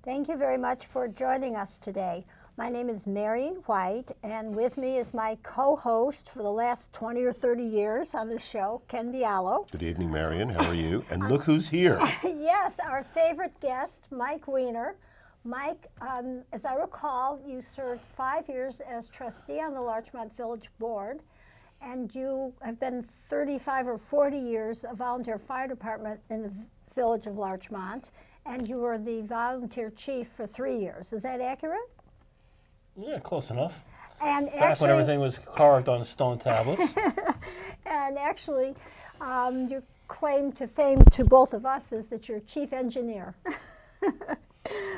Thank you very much for joining us today. My name is Marian White, and with me is my co-host for the last 20 or 30 years on the show, Ken Bialo. Good evening, Marian. How are you? And look who's here. Yes, our favorite guest, Mike Weiner. Mike, as I recall, you served 5 years as trustee on the Larchmont Village Board, and you have been 35 or 40 years a volunteer fire department in the village of Larchmont, and you were the volunteer chief for 3 years. Is that accurate? Yeah, close enough. And Back actually, when everything was carved on stone tablets. and actually, your claim to fame to both of us is that you're chief engineer.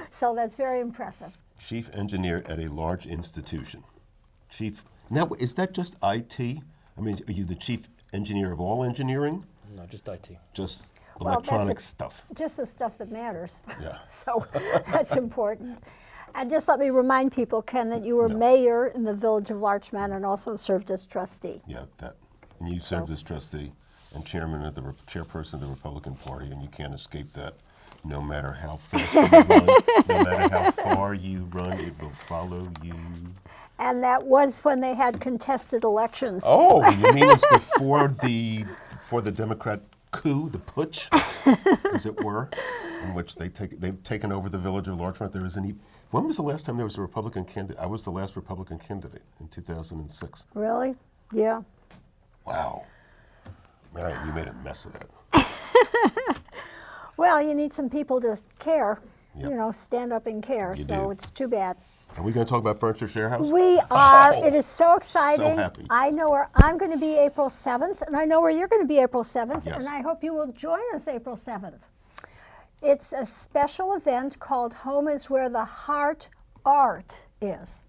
So that's very impressive. Chief engineer at a large institution. Chief. Now, is that just IT? I mean, are you the chief engineer of all engineering? No, just IT. Just Well, electronic that's stuff. Just the stuff that matters. Yeah. So that's important. And just let me remind people, Ken, that you were mayor in the village of Larchmont and also served as trustee. Yeah, that. And you served as trustee and chairperson of the Republican Party, and you can't escape that. No matter how fast you run, no matter how far you run, it will follow you. And that was when they had contested elections. Oh, you mean it's before the Democrat coup, the putsch, as it were, in which they've taken over the village of Larchmont. When was the last time there was a Republican candidate? I was the last Republican candidate in 2006. Really? Yeah. Wow. Marian, you made a mess of that. Well, you need some people to care, Yep. stand up and care. You So do. it's too bad. Are we going to talk about Furniture Share House? We are. Oh, It is so exciting. So happy. I know where I'm going to be April 7th, and I know where you're going to be April 7th, Yes. and I hope you will join us April 7th. It's a special event called Home is Where the Heart Art Is,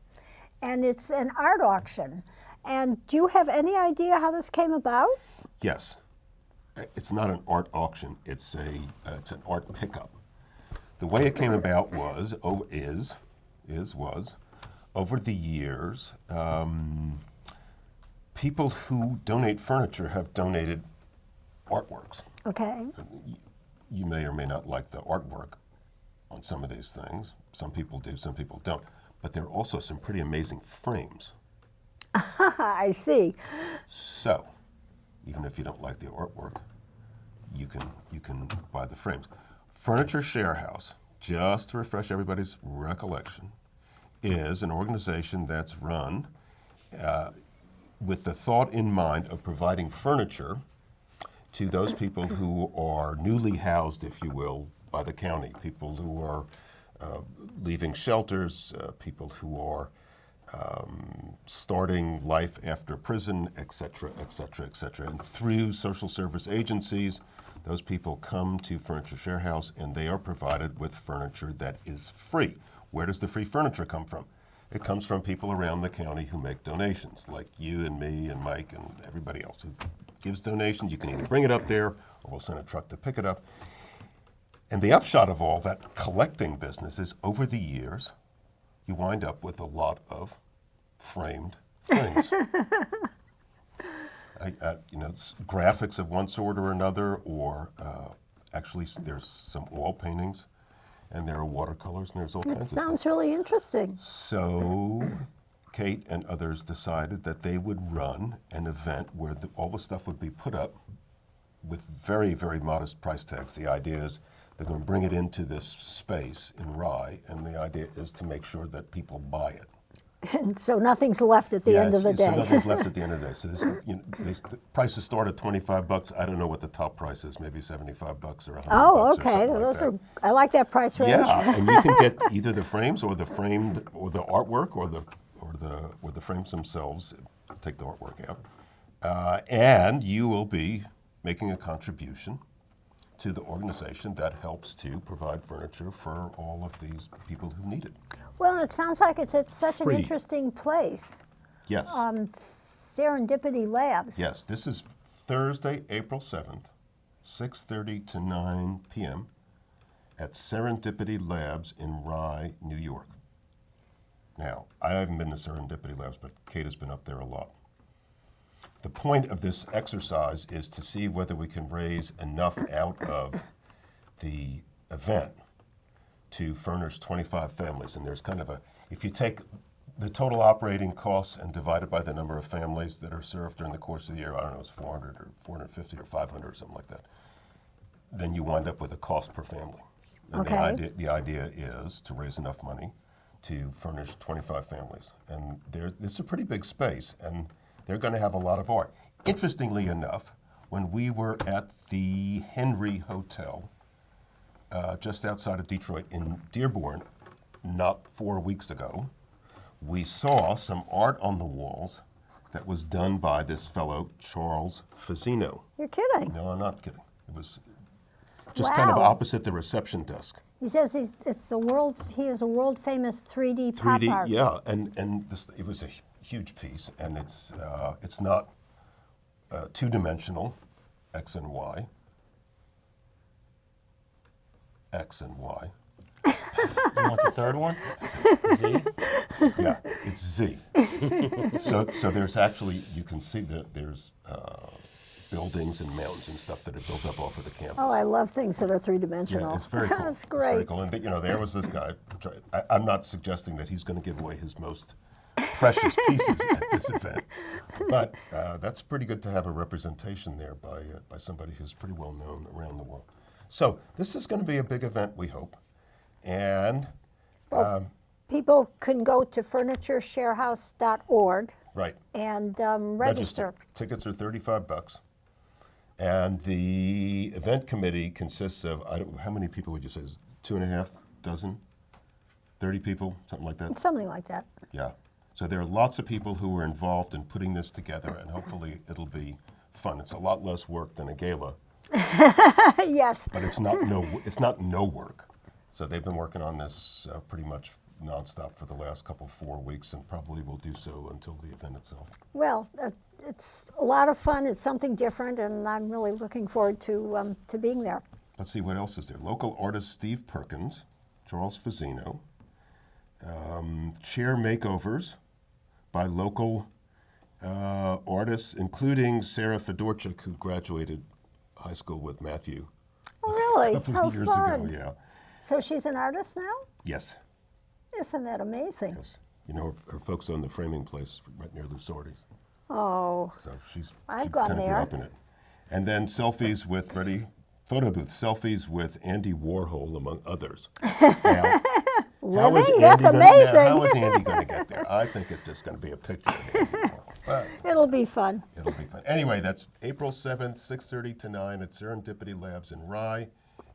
and it's an art auction. And do you have any idea how this came about? Yes. It's not an art auction. It's an art pickup. The way it came about was over the years, people who donate furniture have donated artworks. Okay. You may or may not like the artwork on some of these things. Some people do, some people don't. But there are also some pretty amazing frames. I see. So, even if you don't like the artwork, you can buy the frames. Furniture Share House, just to refresh everybody's recollection, is an organization that's run with the thought in mind of providing furniture to those people who are newly housed, if you will, by the county, people who are leaving shelters, people who are starting life after prison, et cetera, et cetera, et cetera. And through social service agencies, those people come to Furniture Share House and they are provided with furniture that is free. Where does the free furniture come from? It comes from people around the county who make donations, like you and me and Mike and everybody else who gives donations. You can either bring it up there or we'll send a truck to pick it up. And the upshot of all that collecting business is over the years, you wind up with a lot of framed things. Graphics of one sort or another, or actually there's some wall paintings, and there are watercolors, and there's all kinds of stuff. Sounds really interesting. So Kate and others decided that they would run an event where all the stuff would be put up with very, very modest price tags. The idea is they're going to bring it into this space in Rye, and the idea is to make sure that people buy it. And so nothing's left at the end of the day. So nothing's left at the end of the day. So the prices start at $25. I don't know what the top price is, maybe $75 or $100. Oh, or okay. something like Those that. are. I like that price range. Yeah, and you can get either the frames or the framed or the artwork or the frames themselves. Take the artwork out, and you will be making a contribution to the organization that helps to provide furniture for all of these people who need it. Well, it sounds like it's at such Free. an interesting place. Yes. Serendipity Labs. Yes, this is Thursday, April 7th, 6:30 to 9 p.m. at Serendipity Labs in Rye, New York. Now, I haven't been to Serendipity Labs, but Kate has been up there a lot. The point of this exercise is to see whether we can raise enough out of the event to furnish 25 families. And there's kind of if you take the total operating costs and divide it by the number of families that are served during the course of the year, I don't know, it's 400 or 450 or 500 or something like that, then you wind up with a cost per family. And Okay. the idea is to raise enough money to furnish 25 families. And this is a pretty big space, and they're going to have a lot of art. Interestingly enough, when we were at the Henry Hotel, just outside of Detroit in Dearborn, not 4 weeks ago, we saw some art on the walls that was done by this fellow, Charles Fazzino. You're kidding. No, I'm not kidding. It was just kind of Wow. opposite the reception desk. He says he is a world famous 3D pop 3D, art. yeah, and it was a huge piece, and it's not two-dimensional, X and Y. X and Y. You want the third one? Z? Yeah, it's Z. So there's actually, you can see that there's buildings and mountains and stuff that are built up off of the campus. Oh, I love things that are three-dimensional. Yeah, it's very cool. That's It's very great. cool. And there was this guy. I'm not suggesting that he's going to give away his most precious pieces at this event, but that's pretty good to have a representation there by somebody who's pretty well known around the world. So this is going to be a big event, we hope, and People can go to FurnitureSharehouse.org right. and register. Tickets are $35. And the event committee consists of, how many people would you say? 2.5 dozen? 30 people, something like that? Something like that. Yeah. So there are lots of people who are involved in putting this together, and hopefully it'll be fun. It's a lot less work than a gala, Yes. but it's not no work. So they've been working on this pretty much nonstop for the last 4 weeks, and probably will do so until the event itself. Well, it's a lot of fun. It's something different, and I'm really looking forward to being there. Let's see, what else is there? Local artist Steve Perkins, Charles Fazzino, chair makeovers by local artists, including Sarah Fedorchuk, who graduated high school with Matthew Oh, really? a couple How of years fun. ago. Yeah. So she's an artist now? Yes. Isn't that amazing? Yes. You know, her folks own the framing place right near Lusardi's. Oh, So she I've gone kind of grew there. up in it. And then selfies with photo booth selfies with Andy Warhol, among others. Now, living? That's amazing. How is Andy going to get there? I think it's just going to be a picture of Andy Warhol. But It'll be fun. it'll be fun. Anyway, that's April 7th, 6:30 to 9 at Serendipity Labs in Rye.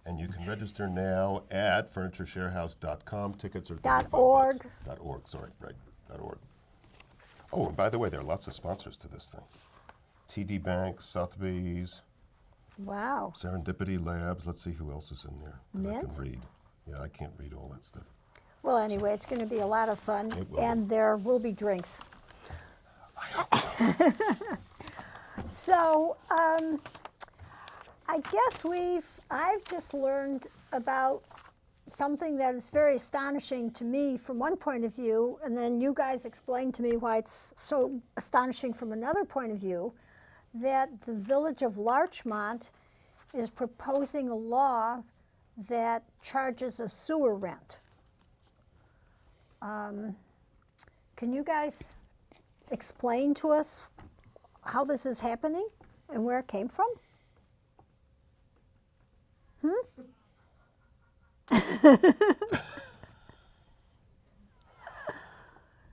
And you can register now at FurnitureSharehouse.com. Tickets are $35. .org. .org, sorry, right, .org. Oh, and by the way, there are lots of sponsors to this thing. TD Bank, Sotheby's, Wow. Serendipity Labs. Let's see who else is in there that I Mint? can read. Yeah, I can't read all that stuff. Well, anyway, it's going to be a lot of fun, It will be. and there will be drinks. I hope so. So, I guess I've just learned about something that is very astonishing to me from one point of view, and then you guys explained to me why it's so astonishing from another point of view, that the village of Larchmont is proposing a law that charges a sewer rent. Can you guys explain to us how this is happening and where it came from?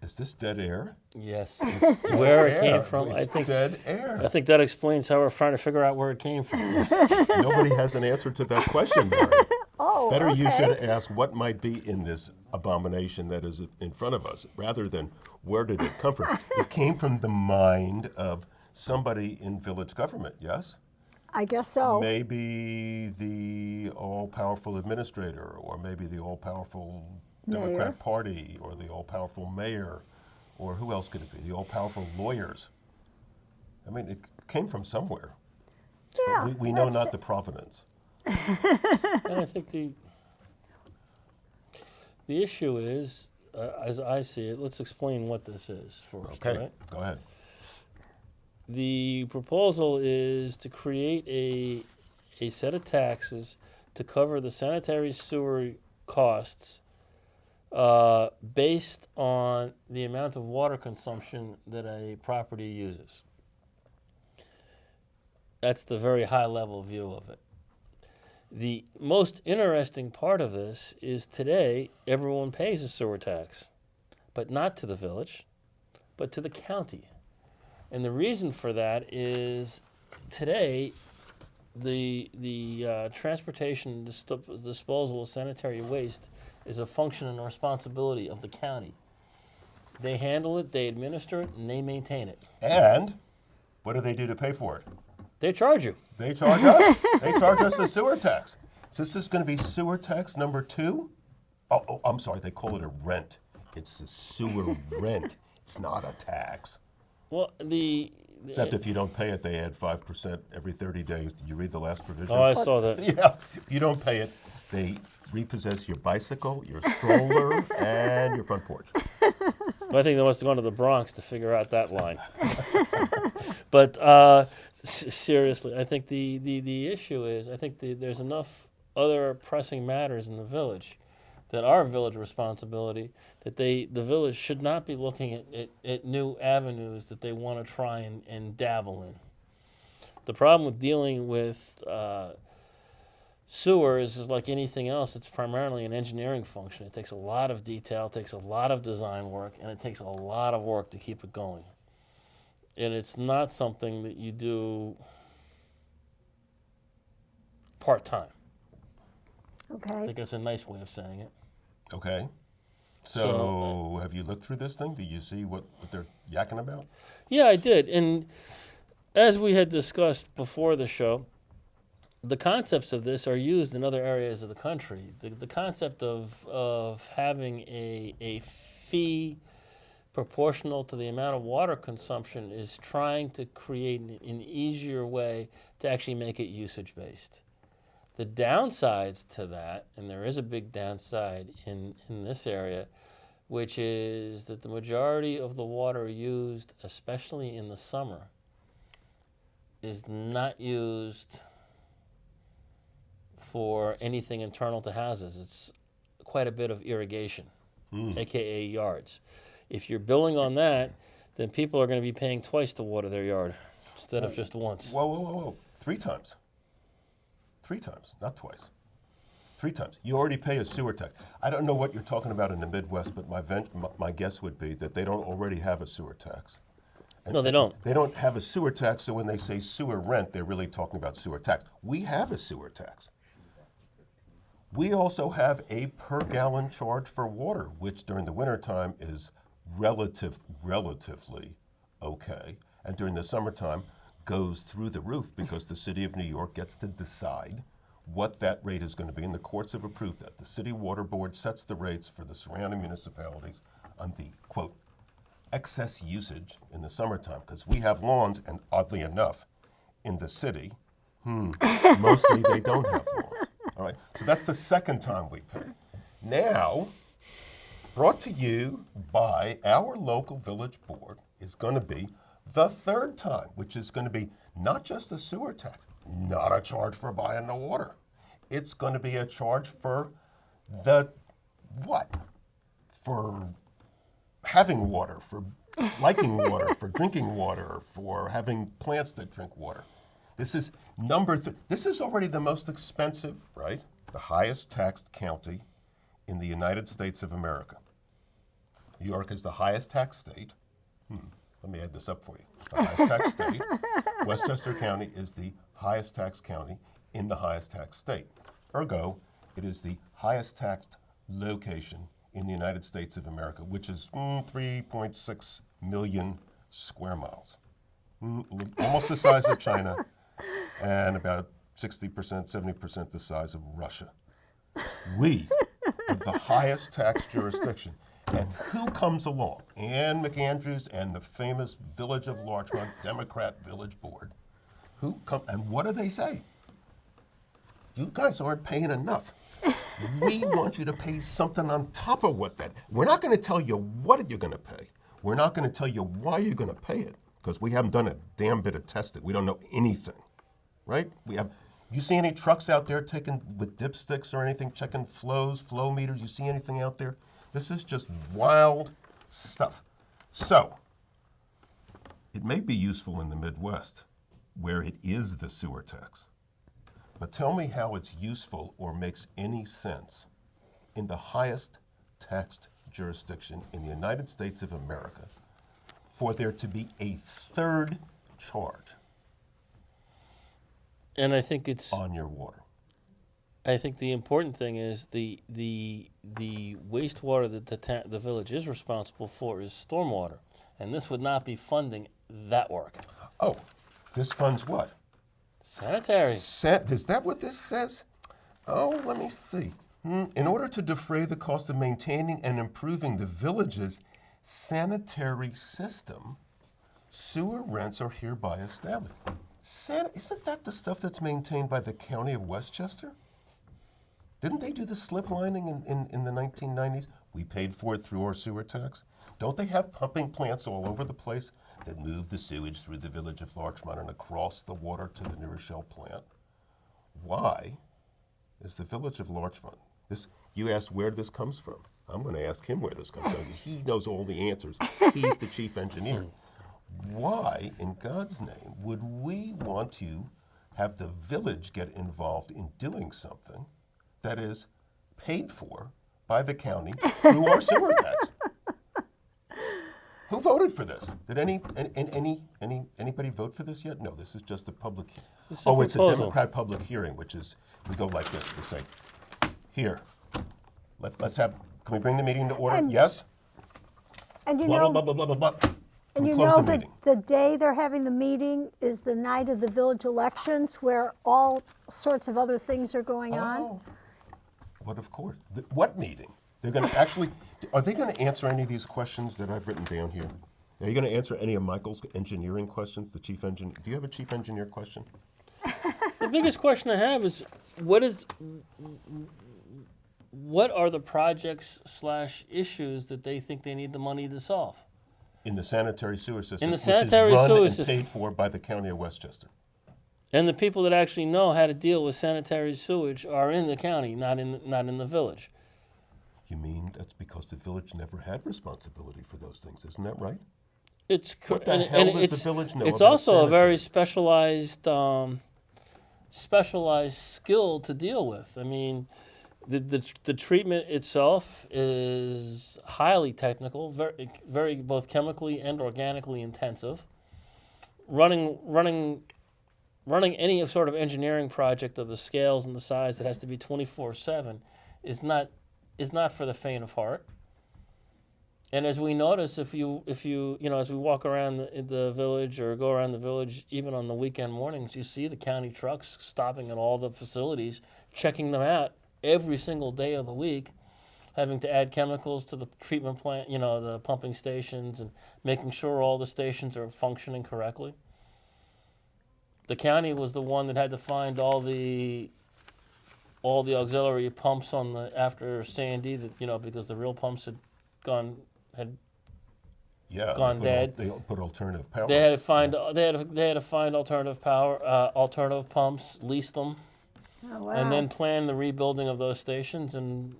Is this dead air? Yes. It's where it came Air. from. It's dead air. I think that explains how we're trying to figure out where it came from. Nobody has an answer to that question, Mary. Oh, Better you okay. should ask what might be in this abomination that is in front of us, rather than where did it come from. It came from the mind of somebody in village government, yes? I guess so. Maybe the all-powerful administrator, or maybe the all-powerful Democrat Mayor. Party, or the all-powerful mayor, or who else could it be? The all-powerful lawyers. I mean, it came from somewhere. Yeah. We know that's- not the provenance. And I think the issue is, as I see it, let's explain what this is first. Okay, Right? go ahead. The proposal is to create a set of taxes to cover the sanitary sewer costs based on the amount of water consumption that a property uses. That's the very high level view of it. The most interesting part of this is today everyone pays a sewer tax, but not to the village, but to the county. And the reason for that is today the transportation and disposal of sanitary waste is a function and responsibility of the county. They handle it, they administer it, and they maintain it. And what do they do to pay for it? They charge you. They charge us. They charge us a sewer tax. So this is going to be sewer tax number 2? Oh, I'm sorry. They call it a rent. It's a sewer rent. It's not a tax. Well, Except if you don't pay it, they add 5% every 30 days. Did you read the last provision? Oh, I saw that. Yeah. If you don't pay it, they repossess your bicycle, your stroller, and your front porch. I think they must have gone to the Bronx to figure out that line. But seriously, I think the issue is, I think there's enough other pressing matters in the village that are village responsibility that the village should not be looking at new avenues that they want to try and dabble in. The problem with dealing with sewers is like anything else. It's primarily an engineering function. It takes a lot of detail, it takes a lot of design work, and it takes a lot of work to keep it going. And it's not something that you do part-time. I Okay. think that's a nice way of saying it. Okay. So So, have you looked through this thing? Do you see what they're yakking about? Yeah, I did. And as we had discussed before the show, the concepts of this are used in other areas of the country. The concept of having a fee proportional to the amount of water consumption is trying to create an easier way to actually make it usage-based. The downsides to that, and there is a big downside in this area, which is that the majority of the water used, especially in the summer, is not used for anything internal to houses. It's quite a bit of irrigation, aka yards. If you're billing on that, then people are going to be paying twice to water their yard instead of just once. Whoa. 3 times. 3 times, not twice. 3 times. You already pay a sewer tax. I don't know what you're talking about in the Midwest, but my guess would be that they don't already have a sewer tax. No, they don't. They don't have a sewer tax, so when they say sewer rent, they're really talking about sewer tax. We have a sewer tax. We also have a per gallon charge for water, which during the wintertime is relatively okay, and during the summertime goes through the roof because the city of New York gets to decide what that rate is going to be, and the courts have approved that. The city water board sets the rates for the surrounding municipalities on the, quote, excess usage in the summertime, because we have lawns, and oddly enough, in the city, mostly they don't have lawns. All right, so that's the second time we pay. Now, brought to you by our local village board is going to be the third time, which is going to be not just a sewer tax, not a charge for buying the water. It's going to be a charge for the what? For having water, for liking water, for drinking water, for having plants that drink water. This is number 3. This is already the most expensive, right? The highest taxed county in the United States of America. New York is the highest taxed state. Let me add this up for you. The highest taxed state. Westchester County is the highest taxed county in the highest taxed state. Ergo, it is the highest taxed location in the United States of America, which is 3.6 million square miles. Almost the size of China, and about 60%, 70% the size of Russia. We have the highest tax jurisdiction. And who comes along? Ann McAndrews and the famous Village of Larchmont Democrat Village Board. And what do they say? You guys aren't paying enough. We want you to pay something on top of what that. We're not going to tell you what you're going to pay. We're not going to tell you why you're going to pay it, because we haven't done a damn bit of testing. We don't know anything, right? You see any trucks out there taking with dipsticks or anything, checking flows, flow meters? You see anything out there? This is just wild stuff. So, it may be useful in the Midwest, where it is the sewer tax. But tell me how it's useful or makes any sense in the highest taxed jurisdiction in the United States of America for there to be a third charge And I think it's. on your water. I think the important thing is the wastewater that the village is responsible for is stormwater, and this would not be funding that work. Oh, this funds what? Sanitary. Is that what this says? Oh, let me see. In order to defray the cost of maintaining and improving the village's sanitary system, sewer rents are hereby established. Isn't that the stuff that's maintained by the County of Westchester? Didn't they do the slip lining in the 1990s? We paid for it through our sewer tax. Don't they have pumping plants all over the place that move the sewage through the village of Larchmont and across the water to the New Rochelle plant? Why is the village of Larchmont? You asked where this comes from. I'm going to ask him where this comes from. He knows all the answers. He's the chief engineer. Why, in God's name, would we want to have the village get involved in doing something that is paid for by the county through our sewer tax? Who voted for this? Did anybody vote for this yet? No, this is just a public. This is Oh, it's a proposal. Democrat public hearing, which is we go like this. We say, here, let's have. Can we bring the meeting to order? And- Yes. And you Blah know, blah blah blah blah blah. and We you close know the that meeting. the day they're having the meeting is the night of the village elections, where all sorts of other things are going on. Oh. But of course, what meeting? They're going to actually. Are they going to answer any of these questions that I've written down here? Are you going to answer any of Michael's engineering questions? The chief engineer. Do you have a chief engineer question? The biggest question I have is what are the projects / issues that they think they need the money to solve? In the sanitary sewer system, In the which sanitary is run sewer and system. paid for by the county of Westchester. And the people that actually know how to deal with sanitary sewage are in the county, not in the village. You mean that's because the village never had responsibility for those things? Isn't that right? It's What the hell does the village know it's about also a very sanitary? specialized skill to deal with. I mean, the treatment itself is highly technical, very both chemically and organically intensive. Running any sort of engineering project of the scales and the size that has to be 24/7 is not for the faint of heart. And as we notice, if you as we walk around the village or go around the village, even on the weekend mornings, you see the county trucks stopping at all the facilities, checking them out every single day of the week, having to add chemicals to the treatment plant, the pumping stations, and making sure all the stations are functioning correctly. The county was the one that had to find all the auxiliary pumps after Sandy, because the real pumps had gone dead. They put alternative power. They had to find alternative power, alternative pumps, lease them, Oh, wow. and then plan the rebuilding of those stations. And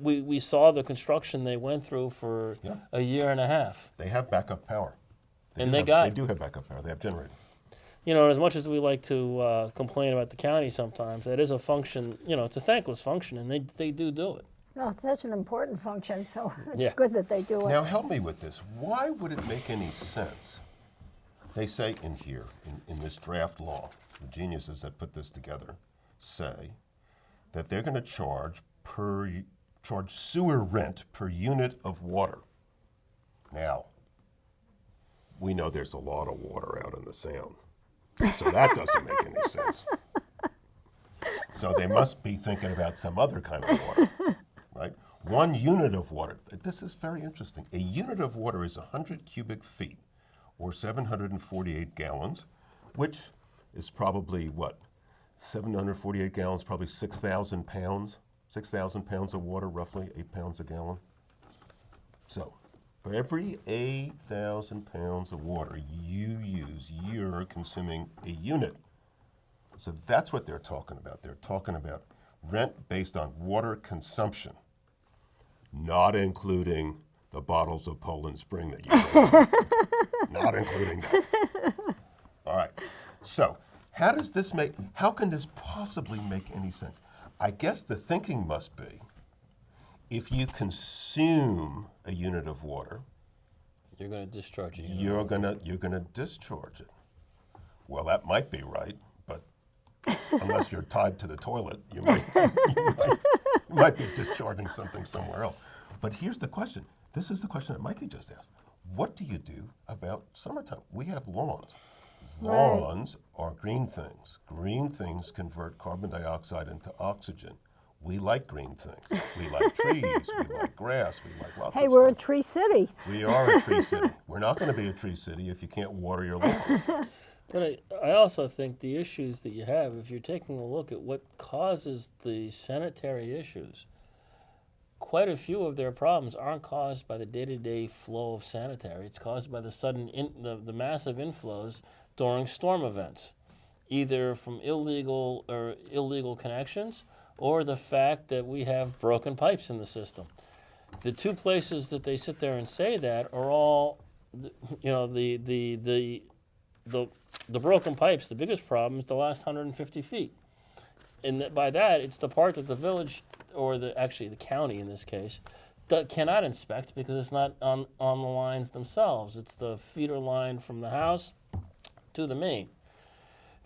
we saw the construction they went through for Yeah. a year and a half. They have backup power. And do they have- got- They do have backup power. They have generators. As much as we like to complain about the county sometimes, that is a function. It's a thankless function, and they do it. No, it's such an important function, so it's Yeah. good that they do it. Now help me with this. Why would it make any sense? They say in here, in this draft law, the geniuses that put this together say that they're going to charge sewer rent per unit of water. Now, we know there's a lot of water out in the Sound, so that doesn't make any sense. So they must be thinking about some other kind of water. Right? 1 unit of water. This is very interesting. A unit of water is 100 cubic feet, or 748 gallons, which is probably what? 748 gallons, probably 6,000 pounds. 6,000 pounds of water, roughly 8 pounds a gallon. So, for every 8,000 pounds of water you're consuming a unit. So that's what they're talking about. They're talking about rent based on water consumption, not including the bottles of Poland Spring that you drink. Not including that. All right. So how can this possibly make any sense? I guess the thinking must be, if you consume a unit of water, You're going to discharge it. you're gonna discharge it. Well, that might be right, but unless you're tied to the toilet, you might be discharging something somewhere else. But here's the question. This is the question that Mikey just asked. What do you do about summertime? We have lawns. Right. Lawns are green things. Green things convert carbon dioxide into oxygen. We like green things. We like trees. We like grass. We like lots Hey, of we're a stuff. tree city. We are a tree city. We're not going to be a tree city if you can't water your lawn. But I also think the issues that you have, if you're taking a look at what causes the sanitary issues, quite a few of their problems aren't caused by the day-to-day flow of sanitary. It's caused by the the massive inflows during storm events, either from illegal connections or the fact that we have broken pipes in the system. The two places that they sit there and say that are all, the broken pipes. The biggest problem is the last 150 feet. And by that, it's the part that the village, or the county in this case, cannot inspect because it's not on the lines themselves. It's the feeder line from the house to the main.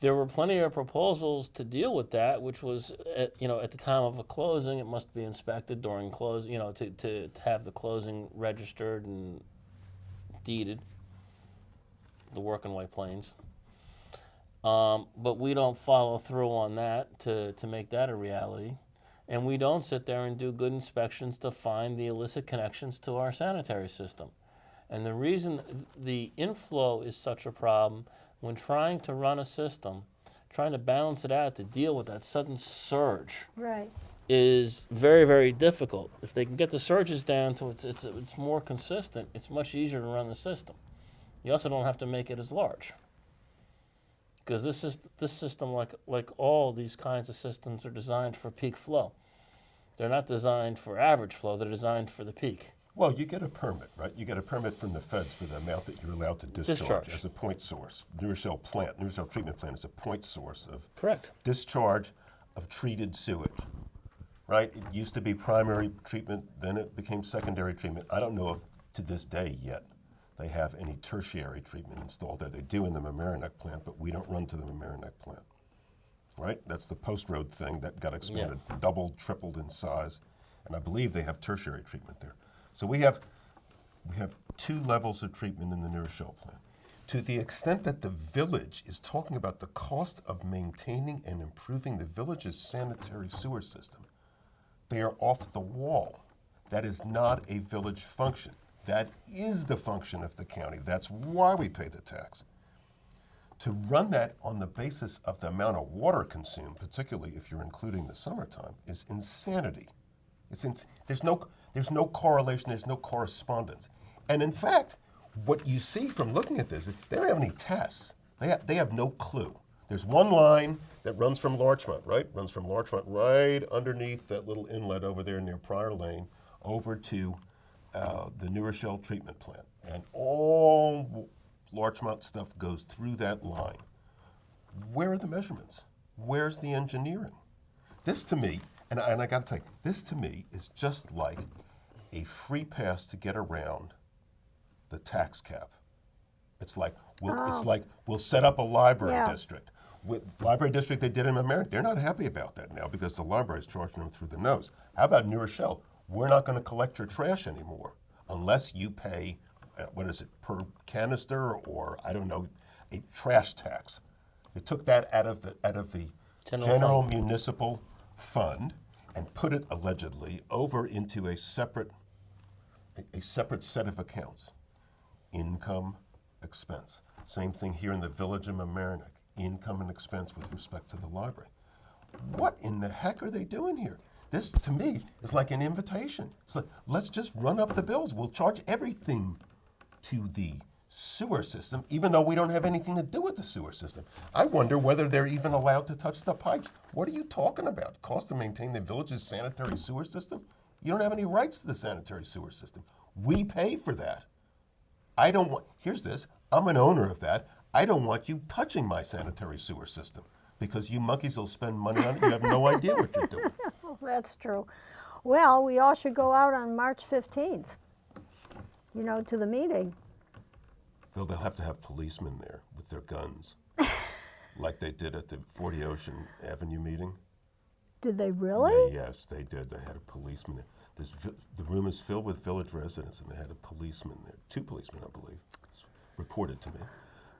There were plenty of proposals to deal with that, which was, at the time of a closing, it must be inspected during close, to have the closing registered and deeded, the work in White Plains. But we don't follow through on that to make that a reality. And we don't sit there and do good inspections to find the illicit connections to our sanitary system. And the reason the inflow is such a problem, when trying to run a system, trying to balance it out to deal with that sudden surge, Right. is very, very difficult. If they can get the surges down to it's more consistent, it's much easier to run the system. You also don't have to make it as large, because this system, like all these kinds of systems, are designed for peak flow. They're not designed for average flow. They're designed for the peak. Well, you get a permit, right? You get a permit from the feds for the amount that you're allowed to discharge as a point source. New Rochelle treatment plant is a point source of Correct. discharge of treated sewage, right? It used to be primary treatment, then it became secondary treatment. I don't know if to this day yet they have any tertiary treatment installed there. They do in the Marian plant, but we don't run to the Marian plant, right? That's the post road thing that got expanded, doubled, tripled in size, and I believe they have tertiary treatment there. So we have two levels of treatment in the New Rochelle plant. To the extent that the village is talking about the cost of maintaining and improving the village's sanitary sewer system, they are off the wall. That is not a village function. That is the function of the county. That's why we pay the tax. To run that on the basis of the amount of water consumed, particularly if you're including the summertime, is insanity. There's no correlation, there's no correspondence. And in fact, what you see from looking at this is they don't have any tests. They have no clue. There's one line that runs from Larchmont, right? Runs from Larchmont right underneath that little inlet over there near Prior Lane over to the New Rochelle treatment plant. And all Larchmont stuff goes through that line. Where are the measurements? Where's the engineering? This to me, and I got to tell you, this to me is just like a free pass to get around the tax cap. It's like we'll set up a library district. With library district they did in America, they're not happy about that now because the library's charging them through the nose. How about New Rochelle? We're not going to collect your trash anymore unless you pay, per canister, or I don't know, a trash tax. They took that out of the general municipal fund and put it allegedly over into a separate set of accounts. Income, expense. Same thing here in the village of Mamaroneck. Income and expense with respect to the library. What in the heck are they doing here? This, to me, is like an invitation. It's like, let's just run up the bills. We'll charge everything to the sewer system, even though we don't have anything to do with the sewer system. I wonder whether they're even allowed to touch the pipes. What are you talking about? Cost to maintain the village's sanitary sewer system? You don't have any rights to the sanitary sewer system. We pay for that. I don't want, here's this, I'm an owner of that. I don't want you touching my sanitary sewer system because you monkeys will spend money on it. You have no idea what you're doing. Oh, that's true. Well, we all should go out on March 15th, to the meeting. They'll have to have policemen there with their guns, like they did at the 40 Ocean Avenue meeting. Did they really? Yes, they did. They had a policeman there. The room is filled with village residents, and they had a policeman there, 2 policemen, I believe, it's reported to me,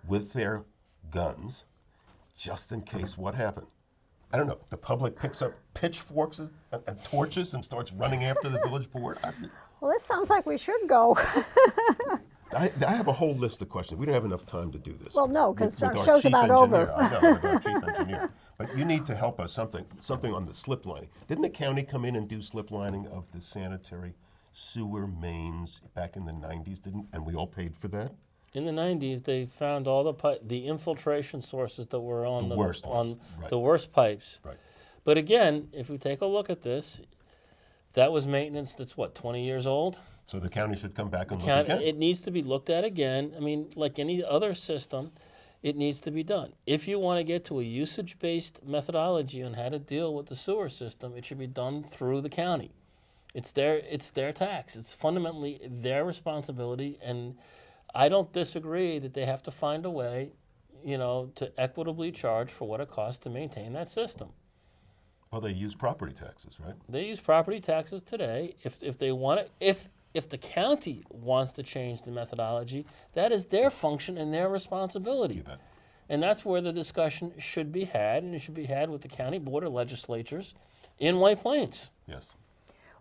with their guns, just in case what happened. I don't know, the public picks up pitchforks and torches and starts running after the village board. Well, this sounds like we should go. I have a whole list of questions. We don't have enough time to do this. Well, no, because With our our show's chief about engineer. over. I know, with our chief engineer. But you need to help us something on the slip lining. Didn't the county come in and do slip lining of the sanitary sewer mains back in the 90s? And we all paid for that? In the 90s, they found all the infiltration sources that were on The worst on ones, right. the worst pipes. Right. But again, if we take a look at this, that was maintenance that's 20 years old. So the county should come back and look again? It needs to be looked at again. I mean, like any other system, it needs to be done. If you want to get to a usage-based methodology on how to deal with the sewer system, it should be done through the county. It's their tax. It's fundamentally their responsibility, and I don't disagree that they have to find a way, to equitably charge for what it costs to maintain that system. Well, they use property taxes, right? They use property taxes today. If they want it, if the county wants to change the methodology, that is their function and their responsibility. You bet. And that's where the discussion should be had, and it should be had with the county board of legislatures in White Plains. Yes.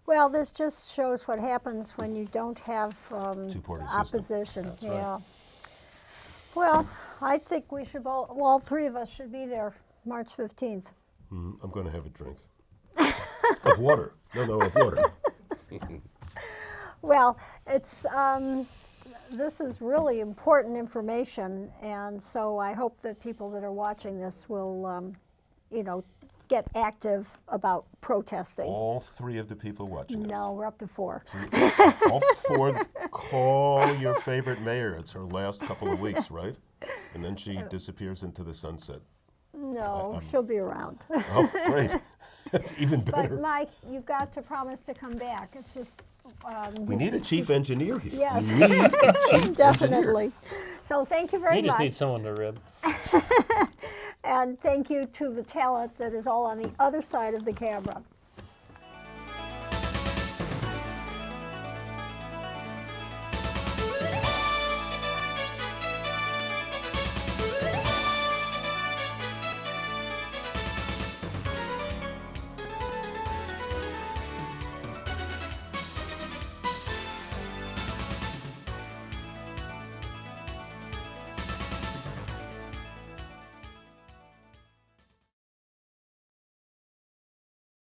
Well, this just shows what happens when you don't have Two-party system. opposition. That's right. Yeah. Well, I think we should all 3 of us should be there March 15th. I'm going to have a drink. Of water. No, of water. Well, it's this is really important information, and so I hope that people that are watching this will, get active about protesting. All 3 of the people watching us. No, we're up to 4. All 4, call your favorite mayor. It's her last couple of weeks, right? And then she disappears into the sunset. No, she'll be around. Oh, great. Even better. But Mike, you've got to promise to come back. It's just We need a chief engineer here. Yes. We need a chief definitely. So thank you very You just much. need someone to rib. And thank you to the talent that is all on the other side of the camera.